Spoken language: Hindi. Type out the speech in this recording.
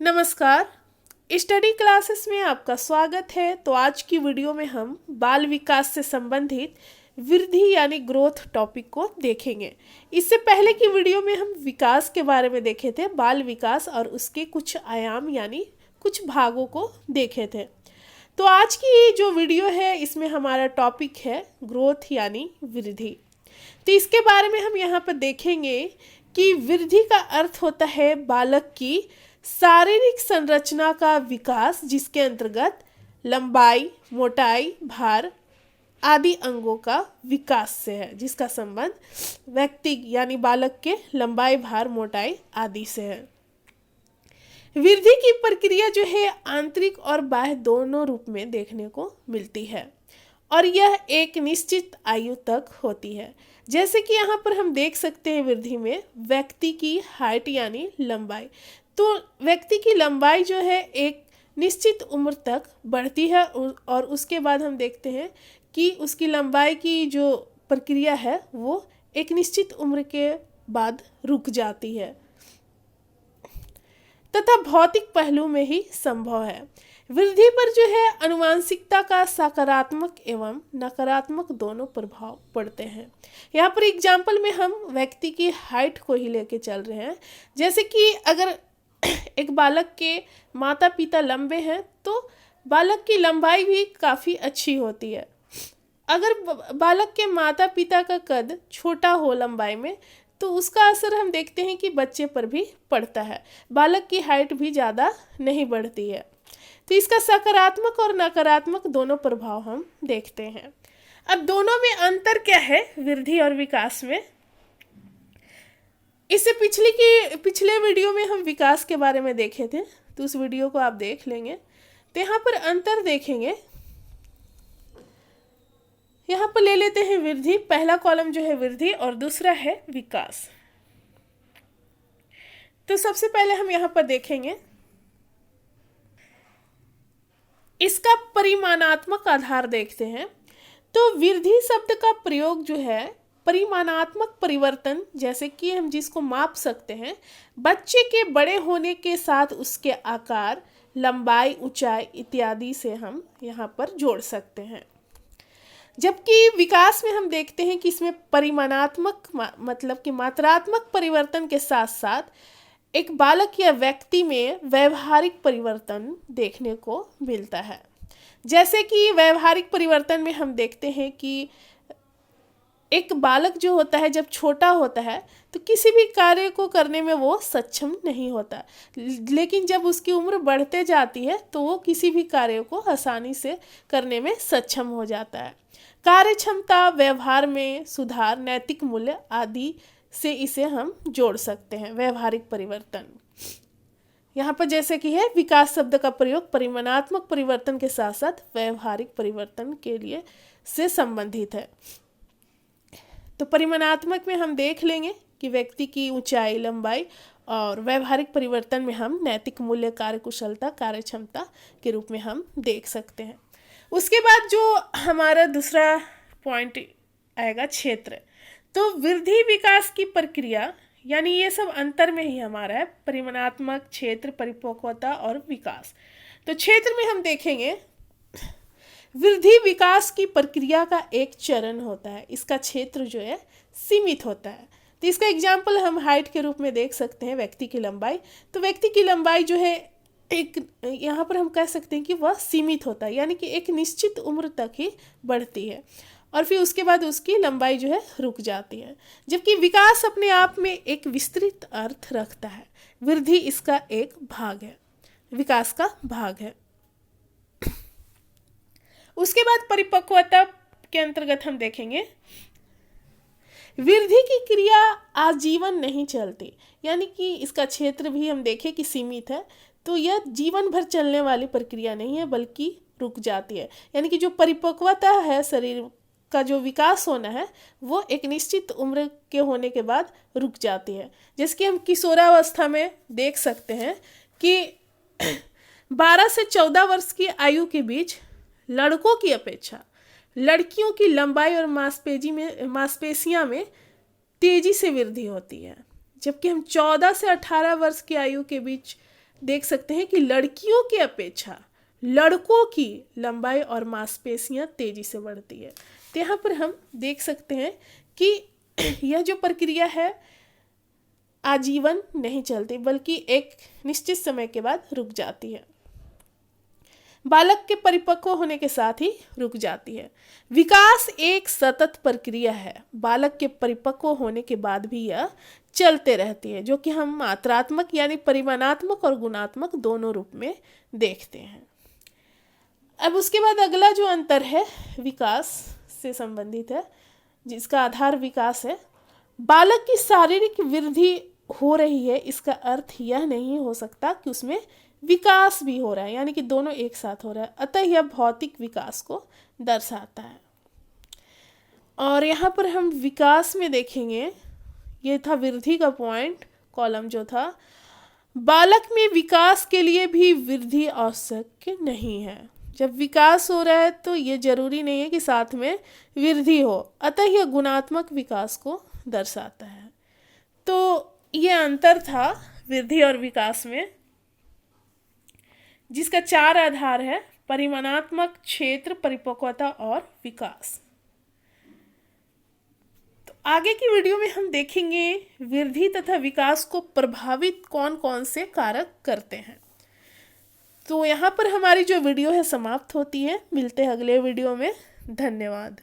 नमस्कार। स्टडी क्लासेस में आपका स्वागत है। तो आज की वीडियो में हम बाल विकास से संबंधित वृद्धि यानी ग्रोथ टॉपिक को देखेंगे। इससे पहले की वीडियो में हम विकास के बारे में देखे थे, बाल विकास और उसके कुछ आयाम यानी कुछ भागों को देखे थे। तो आज की जो वीडियो है इसमें हमारा टॉपिक है ग्रोथ यानी वृद्धि। तो इसके बारे में हम यहाँ पर देखेंगे कि वृद्धि का अर्थ होता है बालक की शारीरिक संरचना का विकास, जिसके अंतर्गत लंबाई, मोटाई, भार आदि अंगों का विकास से है, जिसका संबंध व्यक्ति यानी बालक के लंबाई, भार, मोटाई आदि से है। वृद्धि की प्रक्रिया जो है आंतरिक और बाह्य दोनों रूप में देखने को मिलती है और यह एक निश्चित आयु तक होती है। जैसे कि यहाँ पर हम देख सकते हैं वृद्धि में व्यक्ति की हाइट यानी लंबाई, तो व्यक्ति की लंबाई जो है एक निश्चित उम्र तक बढ़ती है और उसके बाद हम देखते हैं कि उसकी लंबाई की जो प्रक्रिया है वो एक निश्चित उम्र के बाद रुक जाती है तथा भौतिक पहलू में ही संभव है। वृद्धि पर जो है आनुवंशिकता का सकारात्मक एवं नकारात्मक दोनों प्रभाव पड़ते हैं। यहाँ पर एग्जाम्पल में हम व्यक्ति की हाइट को ही लेके चल रहे हैं। जैसे कि अगर एक बालक के माता पिता लंबे हैं तो बालक की लंबाई भी काफ़ी अच्छी होती है। अगर बालक के माता पिता का कद छोटा हो लंबाई में तो उसका असर हम देखते हैं कि बच्चे पर भी पड़ता है, बालक की हाइट भी ज़्यादा नहीं बढ़ती है। तो इसका सकारात्मक और नकारात्मक दोनों प्रभाव हम देखते हैं। अब दोनों में अंतर क्या है वृद्धि और विकास में? इससे पिछले वीडियो में हम विकास के बारे में देखे थे, तो उस वीडियो को आप देख लेंगे। तो यहाँ पर अंतर देखेंगे। यहाँ पर ले लेते हैं वृद्धि, पहला कॉलम जो है वृद्धि और दूसरा है विकास। तो सबसे पहले हम यहाँ पर देखेंगे इसका परिमाणात्मक आधार देखते हैं। तो वृद्धि शब्द का प्रयोग जो है परिमाणात्मक परिवर्तन, जैसे कि हम जिसको माप सकते हैं, बच्चे के बड़े होने के साथ उसके आकार, लंबाई, ऊंचाई इत्यादि से हम यहाँ पर जोड़ सकते हैं। जबकि विकास में हम देखते हैं कि इसमें परिमाणात्मक मतलब कि मात्रात्मक परिवर्तन के साथ साथ एक बालक या व्यक्ति में व्यवहारिक परिवर्तन देखने को मिलता है। जैसे कि व्यवहारिक परिवर्तन में हम देखते हैं कि एक बालक जो होता है जब छोटा होता है तो किसी भी कार्य को करने में वो सक्षम नहीं होता, लेकिन जब उसकी उम्र बढ़ते जाती है तो वो किसी भी कार्य को आसानी से करने में सक्षम हो जाता है। कार्य क्षमता, व्यवहार में सुधार, नैतिक मूल्य आदि से इसे हम जोड़ सकते हैं व्यवहारिक परिवर्तन। यहाँ पर जैसे कि है विकास शब्द का प्रयोग परिमाणात्मक परिवर्तन के साथ साथ व्यवहारिक परिवर्तन के लिए से संबंधित है। तो परिमाणात्मक में हम देख लेंगे कि व्यक्ति की ऊंचाई, लंबाई, और व्यवहारिक परिवर्तन में हम नैतिक मूल्य, कार्यकुशलता, कार्य क्षमता के रूप में हम देख सकते हैं। उसके बाद जो हमारा दूसरा पॉइंट आएगा क्षेत्र। तो वृद्धि विकास की प्रक्रिया यानी ये सब अंतर में ही हमारा है, परिमाणात्मक, क्षेत्र, परिपक्वता और विकास। तो क्षेत्र में हम देखेंगे वृद्धि विकास की प्रक्रिया का एक चरण होता है, इसका क्षेत्र जो है सीमित होता है। तो इसका एग्जाम्पल हम हाइट के रूप में देख सकते हैं व्यक्ति की लंबाई। तो व्यक्ति की लंबाई जो है एक यहाँ पर हम कह सकते हैं कि वह सीमित होता है, यानी कि एक निश्चित उम्र तक ही बढ़ती है और फिर उसके बाद उसकी लंबाई जो है रुक जाती है। जबकि विकास अपने आप में एक विस्तृत अर्थ रखता है, वृद्धि इसका एक भाग है, विकास का भाग है। उसके बाद परिपक्वता के अंतर्गत हम देखेंगे वृद्धि की क्रिया आजीवन नहीं चलती, यानी कि इसका क्षेत्र भी हम देखें कि सीमित है, तो यह जीवन भर चलने वाली प्रक्रिया नहीं है बल्कि रुक जाती है। यानी कि जो परिपक्वता है, शरीर का जो विकास होना है, वो एक निश्चित उम्र के होने के बाद रुक जाती है। जैसे कि हम किशोरावस्था में देख सकते हैं कि 12 से 14 वर्ष की आयु के बीच लड़कों की अपेक्षा लड़कियों की लंबाई और मांसपेशियां में तेजी से वृद्धि होती है, जबकि हम 14 से 18 वर्ष की आयु के बीच देख सकते हैं कि लड़कियों की अपेक्षा लड़कों की लंबाई और मांसपेशियां तेजी से बढ़ती है। तो यहाँ पर हम देख सकते हैं कि यह जो प्रक्रिया है आजीवन नहीं चलती, बल्कि एक निश्चित समय के बाद रुक जाती है। बालक के परिपक्व होने के साथ ही रुक जाती है। विकास एक सतत प्रक्रिया है, बालक के परिपक्व होने के बाद भी यह चलते रहती है, जो कि हम मात्रात्मक यानी परिमाणात्मक और गुणात्मक दोनों रूप में देखते हैं। अब उसके बाद अगला जो अंतर है विकास से संबंधित है, जिसका आधार विकास है। बालक की शारीरिक वृद्धि हो रही है, इसका अर्थ यह नहीं हो सकता कि उसमें विकास भी हो रहा है, यानी कि दोनों एक साथ हो रहा है, अतः यह भौतिक विकास को दर्शाता है। और यहाँ पर हम विकास में देखेंगे, ये था वृद्धि का पॉइंट कॉलम जो था, बालक में विकास के लिए भी वृद्धि आवश्यक नहीं है। जब विकास हो रहा है तो ये जरूरी नहीं है कि साथ में वृद्धि हो, अतः यह गुणात्मक विकास को दर्शाता है। तो ये अंतर था वृद्धि और विकास में, जिसका 4 आधार है: परिमाणात्मक, क्षेत्र, परिपक्वता और विकास। तो आगे की वीडियो में हम देखेंगे वृद्धि तथा विकास को प्रभावित कौन कौन से कारक करते हैं। तो यहाँ पर हमारी जो वीडियो है समाप्त होती है। मिलते हैं अगले वीडियो में। धन्यवाद।